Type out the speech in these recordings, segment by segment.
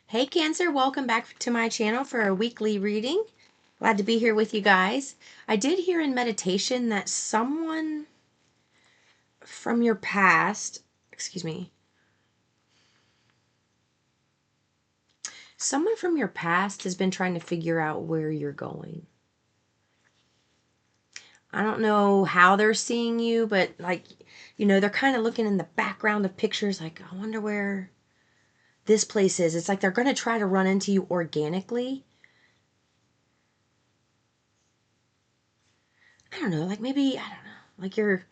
Hey Cancer, welcome back to my channel for a weekly reading. Glad to be here with you guys. I did hear in meditation that someone from your past, someone from your past has been trying to figure out where you're going. I don't know how they're seeing you, but they're kind of looking in the background of pictures like, I wonder where this place is. It's like they're going to try to run into you organically. I don't know, like you're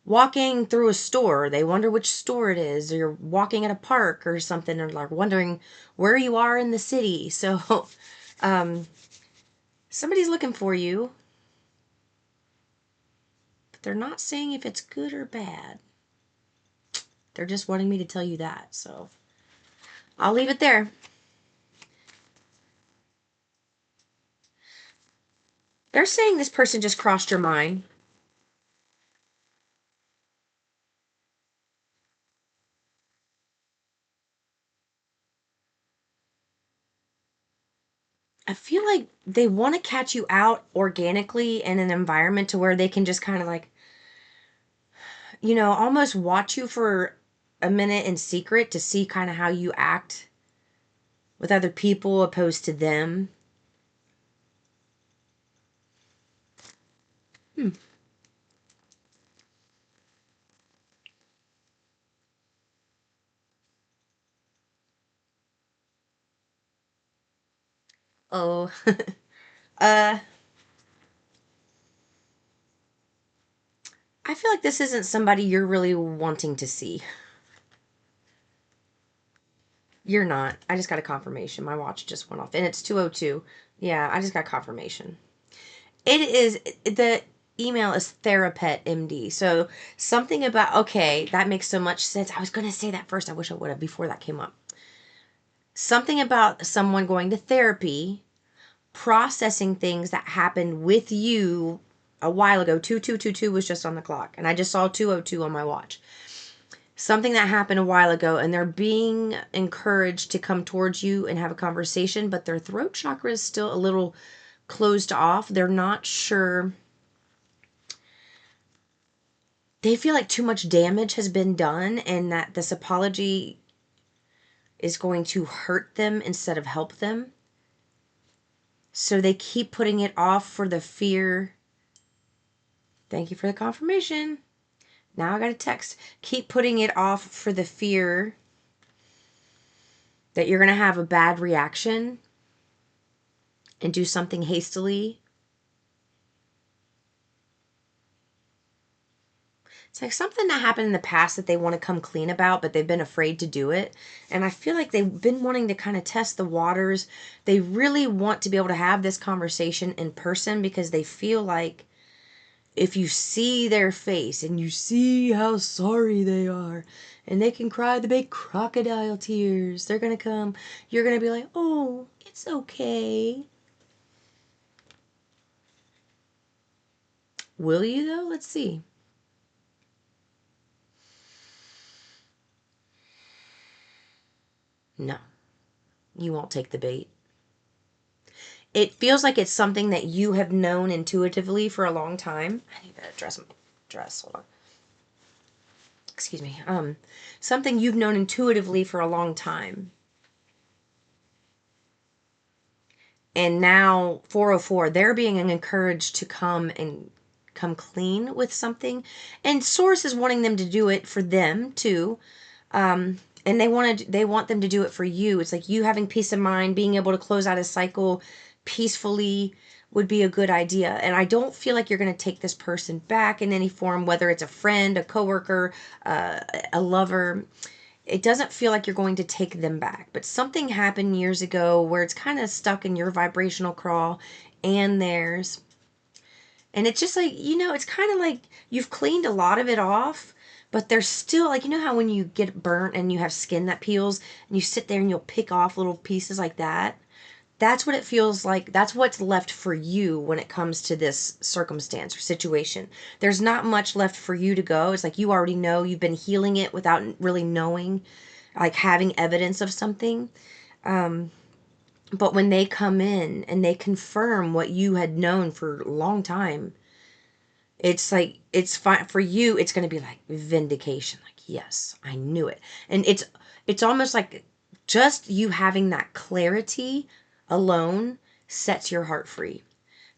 walking through a store. They wonder which store it is. Or you're walking at a park or something, or like wondering where you are in the city. So somebody's looking for you, but they're not saying if it's good or bad. They're just wanting me to tell you that. So I'll leave it there. They're saying this person just crossed your mind. I feel like they want to catch you out organically in an environment to where they can just kind of like, almost watch you for a minute in secret to see kind of how you act with other people opposed to them. Hmm. Oh. uh, I feel like this isn't somebody you're really wanting to see. You're not. I just got a confirmation. My watch just went off. And it's 2:02. Yeah, I just got confirmation. It is, the email is Therapet MD. So something about, okay, that makes so much sense. I was going to say that first. I wish I would have before that came up. Something about someone going to therapy, processing things that happened with you a while ago. 2222 was just on the clock, and I just saw 2:02 on my watch. Something that happened a while ago, and they're being encouraged to come towards you and have a conversation, but their throat chakra is still a little closed off. They're not sure. They feel like too much damage has been done and that this apology is going to hurt them instead of help them. So they keep putting it off for the fear. Thank you for the confirmation. Now I got a text. Keep putting it off for the fear that you're going to have a bad reaction and do something hastily. It's like something that happened in the past that they want to come clean about, but they've been afraid to do it. And I feel like they've been wanting to kind of test the waters. They really want to be able to have this conversation in person because they feel like if you see their face and you see how sorry they are and they can cry the big crocodile tears, they're going to come. You're going to be like, oh, it's okay. Will you though? Let's see. No, you won't take the bait. It feels like it's something that you have known intuitively for a long time. I need to dress my dress. Hold on. Excuse me. Something you've known intuitively for a long time. And now 404, they're being encouraged to come and come clean with something. And Source is wanting them to do it for them too. And they want them to do it for you. It's like you having peace of mind, being able to close out a cycle peacefully would be a good idea. And I don't feel like you're going to take this person back in any form, whether it's a friend, a coworker, a lover. It doesn't feel like you're going to take them back. But something happened years ago where it's kind of stuck in your vibrational crawl and theirs. And it's just like, it's kind of like you've cleaned a lot of it off, but there's still, like, how when you get burnt and you have skin that peels and you sit there and you'll pick off little pieces like that? That's what it feels like. That's what's left for you when it comes to this circumstance or situation. There's not much left for you to go. It's like you already know. You've been healing it without really knowing, like having evidence of something. But when they come in and they confirm what you had known for a long time, it's like, it's fine for you. It's going to be like vindication. Like, yes, I knew it. And it's almost like just you having that clarity alone sets your heart free.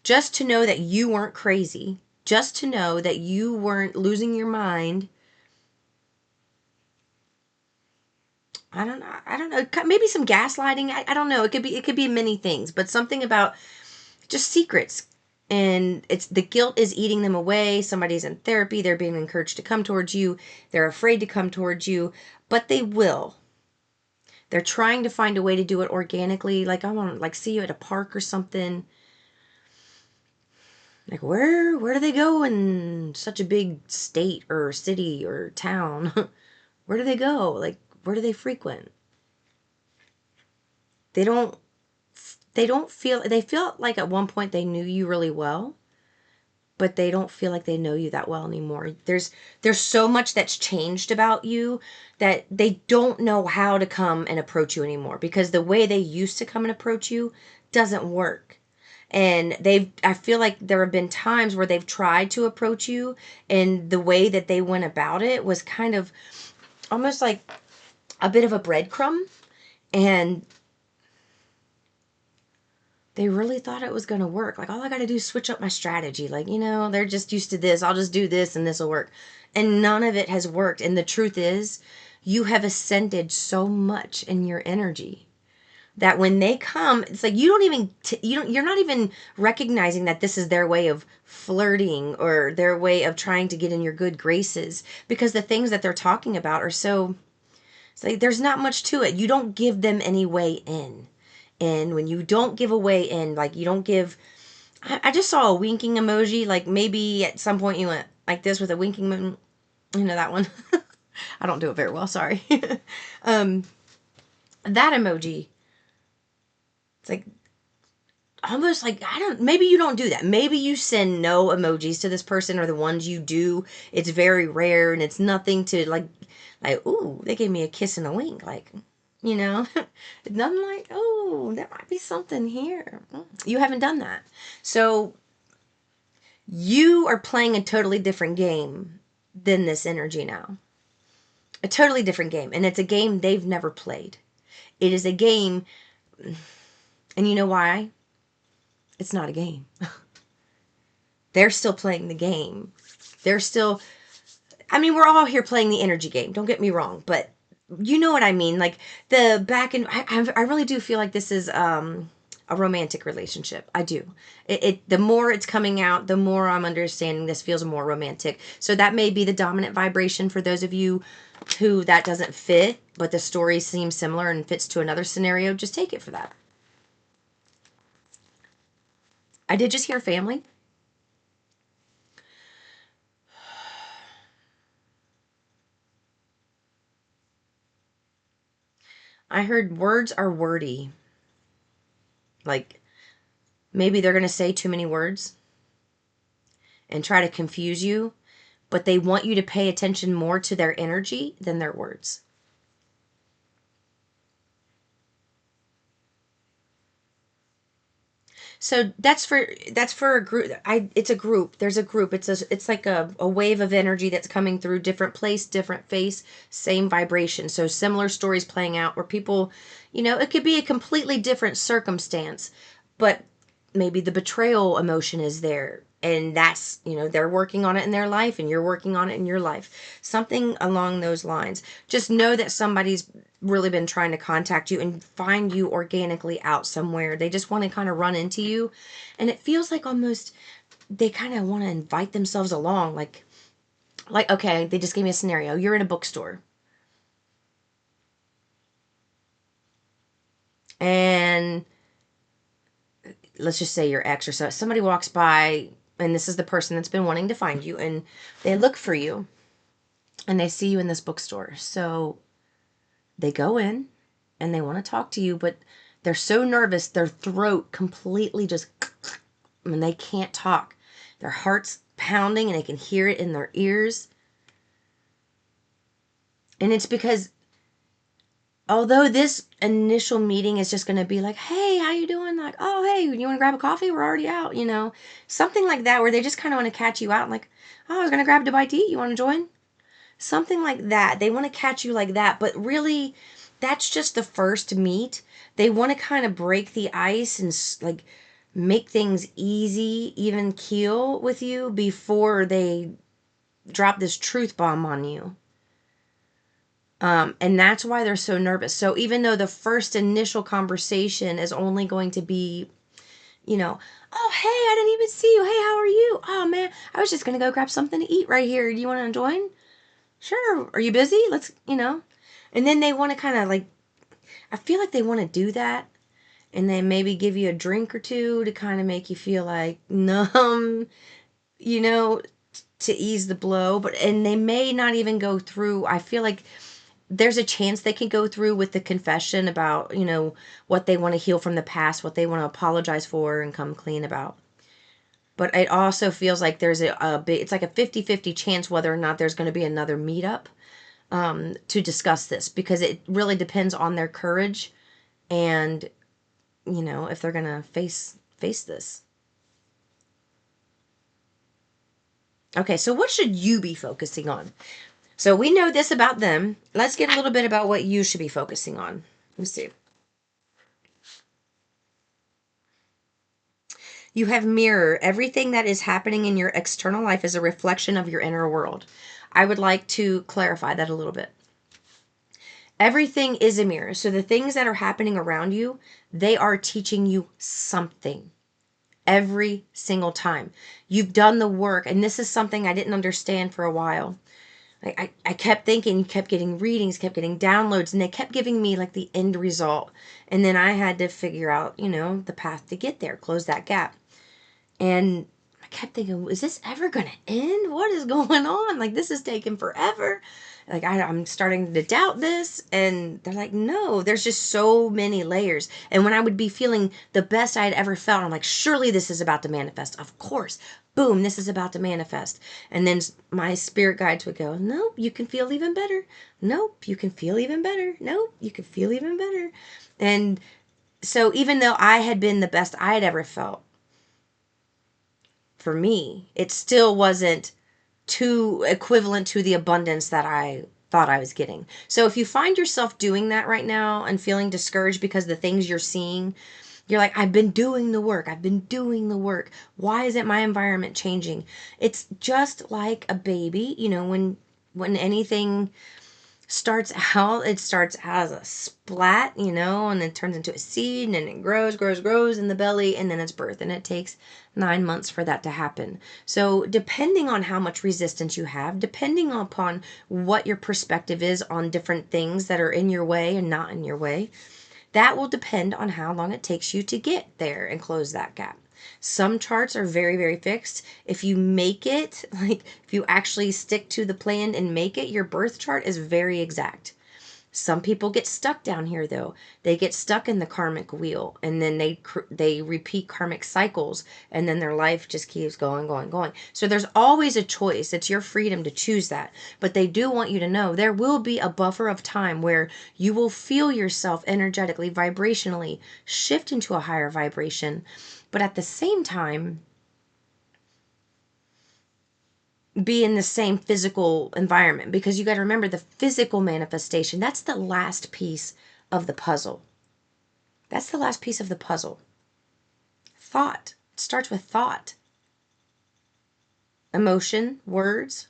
Just to know that you weren't crazy, just to know that you weren't losing your mind. I don't know. Maybe some gaslighting. I don't know. It could be many things, but something about just secrets. And it's the guilt is eating them away. Somebody's in therapy. They're being encouraged to come towards you. They're afraid to come towards you, but they will. They're trying to find a way to do it organically. Like, I want to like see you at a park or something. Like, where do they go in such a big state or city or town? Where do they go? Like, where do they frequent? They don't they feel like at one point they knew you really well, but they don't feel like they know you that well anymore. There's so much that's changed about you that they don't know how to come and approach you anymore, because the way they used to come and approach you doesn't work. And I feel like there have been times where they've tried to approach you, and the way that they went about it was kind of almost like a bit of a breadcrumb. And they really thought it was going to work. Like, all I got to do is switch up my strategy. Like, they're just used to this. I'll just do this and this will work. And none of it has worked. And the truth is, you have ascended so much in your energy that when they come, it's like you don't even, you're not even recognizing that this is their way of flirting or their way of trying to get in your good graces, because the things that they're talking about are so, it's like there's not much to it. You don't give them any way in. And when you don't give a way in, like you don't give, I just saw a winking emoji. Like maybe at some point you went like this with a winking moon. You know that one? I don't do it very well, sorry. um, that emoji, it's like almost like, I don't, maybe you don't do that. Maybe you send no emojis to this person, or the ones you do, it's very rare and it's nothing to like, ooh, they gave me a kiss and a wink. Like, you know, nothing like, oh, there might be something here. You haven't done that. So you are playing a totally different game than this energy now. A totally different game. And it's a game they've never played. It is a game. And you know why? It's not a game. They're still playing the game. They're still, I mean, we're all here playing the energy game. Don't get me wrong, but you know what I mean. Like the back and I really do feel like this is a romantic relationship. I do. The more it's coming out, the more I'm understanding this feels more romantic. So that may be the dominant vibration for those of you who that doesn't fit, but the story seems similar and fits to another scenario. Just take it for that. I did just hear family. I heard words are wordy. Like maybe they're going to say too many words and try to confuse you, but they want you to pay attention more to their energy than their words. So that's for a group. It's a group. There's a group. It's like a wave of energy that's coming through, different place, different face, same vibration. So similar stories playing out where people, it could be a completely different circumstance, but maybe the betrayal emotion is there, and that's, they're working on it in their life and you're working on it in your life, something along those lines. Just know that somebody's really been trying to contact you and find you organically out somewhere. They just want to kind of run into you, and it feels like almost they kind of want to invite themselves along, like okay, they just gave me a scenario. You're in a bookstore and let's just say your ex or so, somebody walks by, and this is the person that's been wanting to find you, and they look for you and they see you in this bookstore. So they go in and they want to talk to you, but they're so nervous, their throat completely just, and they can't talk. Their heart's pounding and they can hear it in their ears. And it's because although this initial meeting is just going to be like, hey, how you doing? Like, oh, hey, you want to grab a coffee? We're already out, you know, something like that, where they just kind of want to catch you out. Like, oh, I was going to grab a bite to eat. You want to join? Something like that. They want to catch you like that. But really, that's just the first meet. They want to kind of break the ice and like make things easy, even keel with you before they drop this truth bomb on you. And that's why they're so nervous. So even though the first initial conversation is only going to be, you know, oh, hey, I didn't even see you. Hey, how are you? Oh, man, I was just going to go grab something to eat right here. Do you want to join? Sure. Are you busy? Let's, you know. And then they want to kind of like, I feel like they want to do that. And then maybe give you a drink or two to kind of make you feel like numb, you know, to ease the blow. But, and they may not even go through. I feel like there's a chance they can go through with the confession about, you know, what they want to heal from the past, what they want to apologize for and come clean about. But it also feels like there's a big, it's like a 50-50 chance whether or not there's going to be another meetup to discuss this, because it really depends on their courage and, you know, if they're going to face this. Okay, so what should you be focusing on? So we know this about them. Let's get a little bit about what you should be focusing on. Let's see. You have mirror. Everything that is happening in your external life is a reflection of your inner world. I would like to clarify that a little bit. Everything is a mirror. So the things that are happening around you, they are teaching you something every single time. You've done the work, and this is something I didn't understand for a while. I kept thinking, kept getting readings, kept getting downloads, and they kept giving me like the end result. And then I had to figure out, you know, the path to get there, close that gap. And I kept thinking, is this ever going to end? What is going on? Like, this is taking forever. Like, I'm starting to doubt this. And they're like, no, there's just so many layers. And when I would be feeling the best I had ever felt, I'm like, surely this is about to manifest. Of course. Boom, this is about to manifest. And then my spirit guides would go, nope, you can feel even better. Nope, you can feel even better. Nope, you can feel even better. And so even though I had been the best I had ever felt, for me, it still wasn't too equivalent to the abundance that I thought I was getting. So if you find yourself doing that right now and feeling discouraged because the things you're seeing, you're like, I've been doing the work. I've been doing the work. Why isn't my environment changing? It's just like a baby, you know, when anything starts out, it starts out as a splat, you know, and it turns into a seed, and then it grows in the belly, and then it's birth, and it takes 9 months for that to happen. So depending on how much resistance you have, depending upon what your perspective is on different things that are in your way and not in your way, that will depend on how long it takes you to get there and close that gap. Some charts are very, very fixed. If you make it, like if you actually stick to the plan and make it, your birth chart is very exact. Some people get stuck down here though. They get stuck in the karmic wheel, and then they repeat karmic cycles, and then their life just keeps going. So there's always a choice. It's your freedom to choose that. But they do want you to know there will be a buffer of time where you will feel yourself energetically, vibrationally shift into a higher vibration. But at the same time, be in the same physical environment, because you got to remember the physical manifestation, that's the last piece of the puzzle. That's the last piece of the puzzle. Thought. It starts with thought, emotion, words,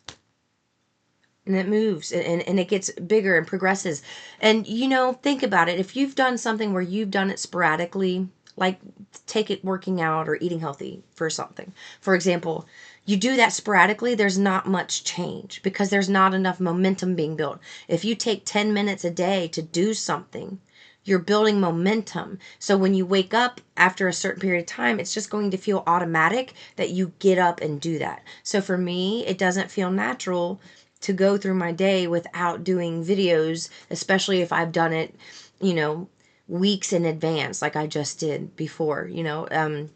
and it moves, and it gets bigger and progresses. And you know, think about it. If you've done something where you've done it sporadically, like take it working out or eating healthy for something, for example, you do that sporadically, there's not much change because there's not enough momentum being built. If you take 10 minutes a day to do something, you're building momentum. So when you wake up after a certain period of time, it's just going to feel automatic that you get up and do that. So for me, it doesn't feel natural to go through my day without doing videos, especially if I've done it, you know, weeks in advance, like I just did before, you know.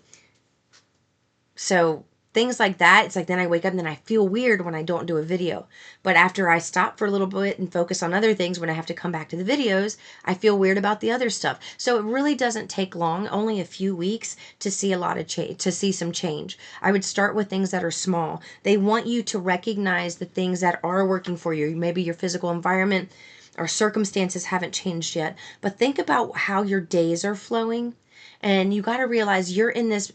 So things like that. It's like then I wake up and then I feel weird when I don't do a video. But after I stop for a little bit and focus on other things, when I have to come back to the videos, I feel weird about the other stuff. So it really doesn't take long, only a few weeks, to see a lot of change, to see some change. I would start with things that are small. They want you to recognize the things that are working for you. Maybe your physical environment or circumstances haven't changed yet, but think about how your days are flowing. And you got to realize you're in this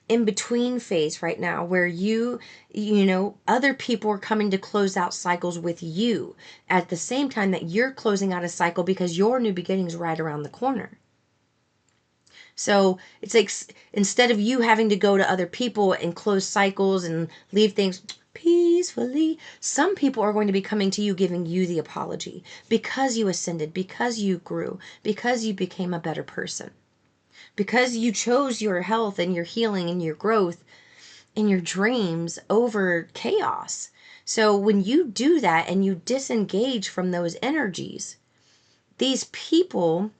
in between phase right now where other people are coming to close out cycles with you at the same time that you're closing out a cycle, because your new beginning is right around the corner. So it's like, instead of you having to go to other people and close cycles and leave things peacefully, some people are going to be coming to you, giving you the apology because you ascended, because you grew, because you became a better person, because you chose your health and your healing and your growth and your dreams over chaos. So when you do that and you disengage from those energies, these people,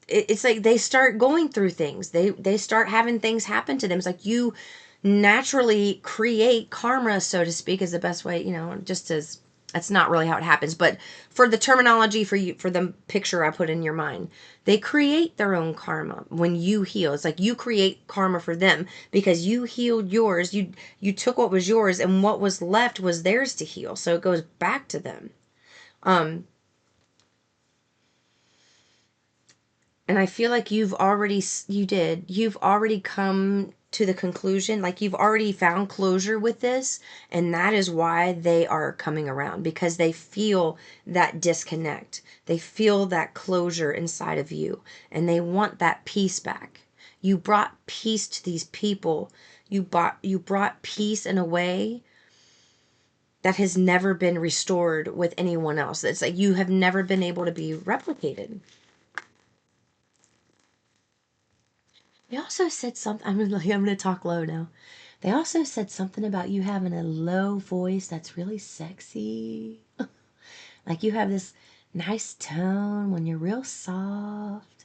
it's like they start going through things. They start having things happen to them. It's like you naturally create karma, so to speak, is the best way, just as that's not really how it happens, but for the terminology, for you, for the picture I put in your mind, they create their own karma when you heal. It's like you create karma for them because you healed yours. You took what was yours, and what was left was theirs to heal. So it goes back to them. And I feel like you've already come to the conclusion, like you've already found closure with this, and that is why they are coming around, because they feel that disconnect. They feel that closure inside of you, and they want that peace back. You brought peace to these people. You brought peace in a way that has never been restored with anyone else. It's like you have never been able to be replicated. They also said something. I'm gonna talk low now. They also said something about you having a low voice that's really sexy. Like you have this nice tone when you're real soft.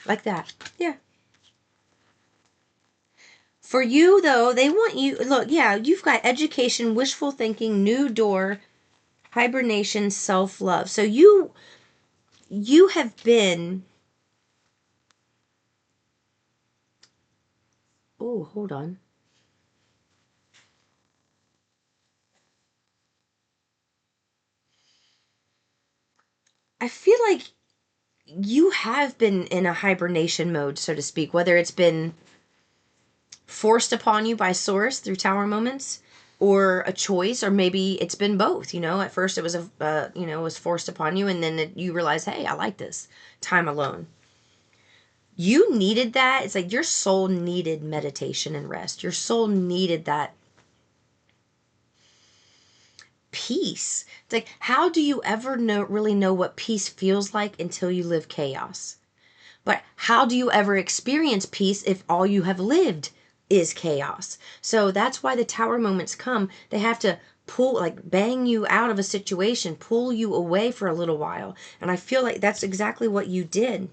Like that. Yeah. For you, though, they want you. Look, yeah, you've got education, wishful thinking, new door, hibernation, self-love. So you have been. Oh, hold on. I feel like you have been in a hibernation mode, so to speak, whether it's been forced upon you by source through tower moments, or a choice, or maybe it's been both. At first it was it was forced upon you, and then you realize, hey, I like this time alone. You needed that. It's like your soul needed meditation and rest. Your soul needed that peace. It's like, how do you ever really know what peace feels like until you live chaos? But how do you ever experience peace if all you have lived is chaos? So that's why the tower moments come. They have to pull, like bang you out of a situation, pull you away for a little while. And I feel like that's exactly what you did.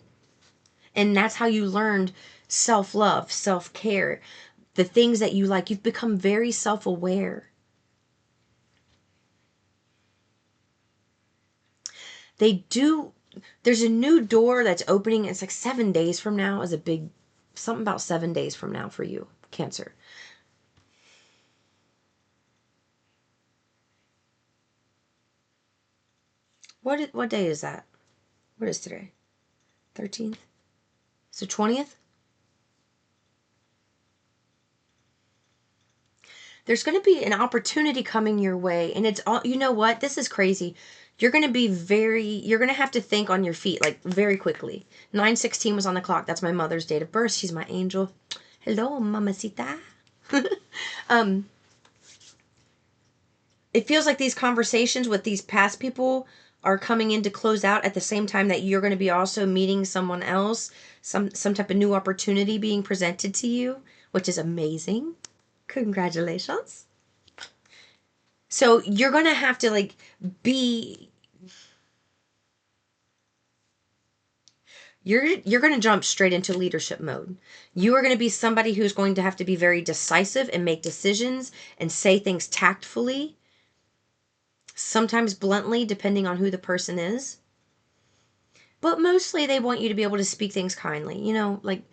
And that's how you learned self-love, self-care, the things that you like. You've become very self-aware. They do. There's a new door that's opening. It's like 7 days from now is a big, something about 7 days from now for you, Cancer. What day is that? What is today? 13th? So 20th? There's going to be an opportunity coming your way, and it's all, you know what? This is crazy. You're going to you're going to have to think on your feet, like very quickly. 9:16 was on the clock. That's my mother's date of birth. She's my angel. Hello, mamacita. um, it feels like these conversations with these past people are coming in to close out at the same time that you're going to be also meeting someone else, some type of new opportunity being presented to you, which is amazing. Congratulations. So you're going to have to be You're going to jump straight into leadership mode. You are going to be somebody who's going to have to be very decisive and make decisions and say things tactfully, sometimes bluntly, depending on who the person is. But mostly they want you to be able to speak things kindly, like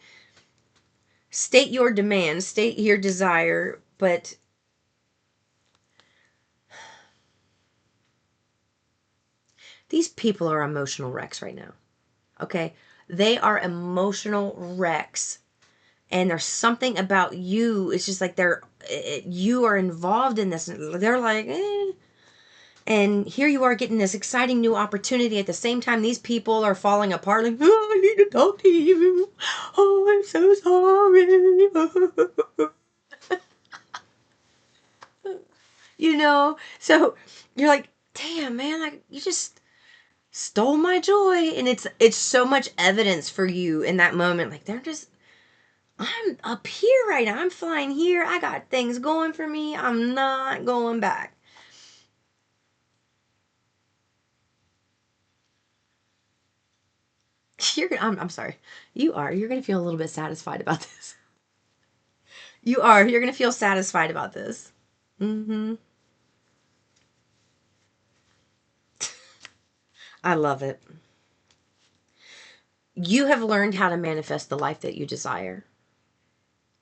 state your demand, state your desire, but these people are emotional wrecks right now. Okay? They are emotional wrecks. And there's something about you. It's just like you are involved in this. They're like, eh. And here you are getting this exciting new opportunity. At the same time, these people are falling apart. Like, oh, I need to talk to you. Oh, I'm so sorry. So you're like, damn, man, like you just stole my joy. And it's so much evidence for you in that moment. Like I'm up here right now. I'm flying here. I got things going for me. I'm not going back. I'm sorry. You're gonna feel a little bit satisfied about this. You're gonna feel satisfied about this. Mm-hmm. I love it. You have learned how to manifest the life that you desire.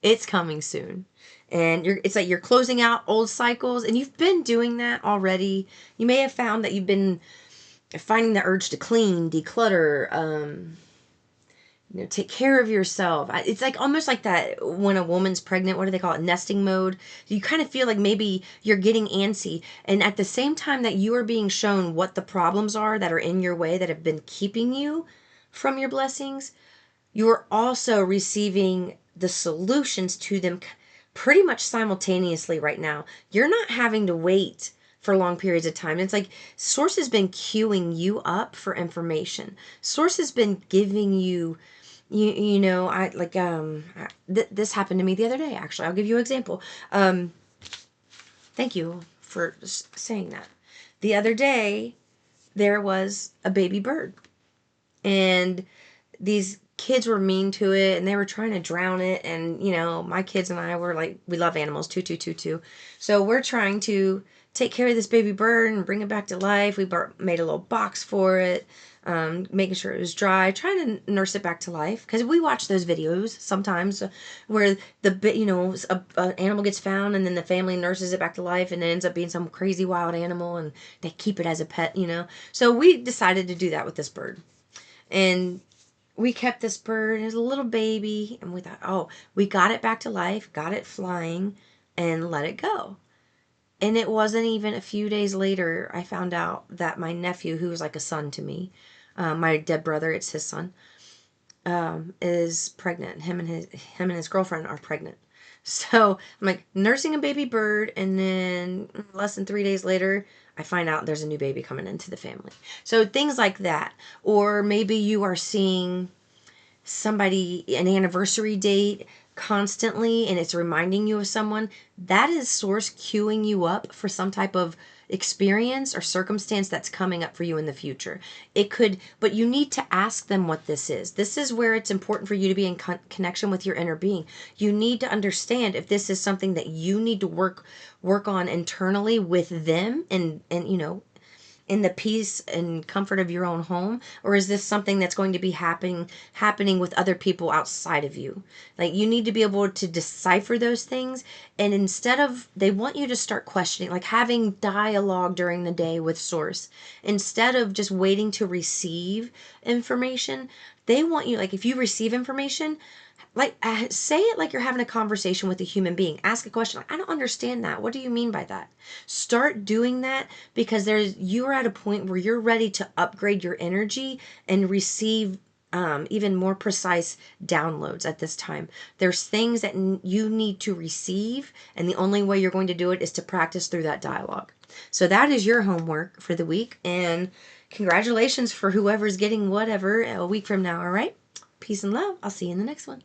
It's coming soon. And it's like you're closing out old cycles, and you've been doing that already. You may have found that you've been finding the urge to clean, declutter, take care of yourself. It's like almost like that when a woman's pregnant, what do they call it? Nesting mode. You kind of feel like maybe you're getting antsy. And at the same time that you are being shown what the problems are that are in your way that have been keeping you from your blessings, you're also receiving the solutions to them pretty much simultaneously right now. You're not having to wait for long periods of time. It's like Source has been queuing you up for information. Source has been giving you I like this happened to me the other day. Actually, I'll give you an example. Thank you for saying that. The other day there was a baby bird, and these kids were mean to it, and they were trying to drown it. And my kids and I were like, we love animals, too. So we're trying to take care of this baby bird and bring it back to life. We made a little box for it, making sure it was dry, trying to nurse it back to life. Because we watch those videos sometimes where an animal gets found, and then the family nurses it back to life, and it ends up being some crazy wild animal, and they keep it as a pet. So we decided to do that with this bird. And we kept this bird as a little baby, and we thought, oh, we got it back to life, got it flying, and let it go. And it wasn't even a few days later, I found out that my nephew, who was like a son to me, my dead brother, it's his son, is pregnant. Him and his girlfriend are pregnant. So I'm like nursing a baby bird, and then less than 3 days later, I find out there's a new baby coming into the family. So things like that. Or maybe you are seeing an anniversary date constantly, and it's reminding you of someone. That is Source queuing you up for some type of experience or circumstance that's coming up for you in the future. But you need to ask them what this is. This is where it's important for you to be in connection with your inner being. You need to understand if this is something that you need to work on internally with them, and in the peace and comfort of your own home, or is this something that's going to be happening with other people outside of you? Like, you need to be able to decipher those things. And instead of, they want you to start questioning, like having dialogue during the day with Source, instead of just waiting to receive information. They want you, like, if you receive information, like, say it like you're having a conversation with a human being. Ask a question like, I don't understand that. What do you mean by that? Start doing that, because you're at a point where you're ready to upgrade your energy and receive even more precise downloads at this time. There's things that you need to receive, and the only way you're going to do it is to practice through that dialogue. So that is your homework for the week, and congratulations for whoever's getting whatever a week from now, all right? Peace and love. I'll see you in the next one.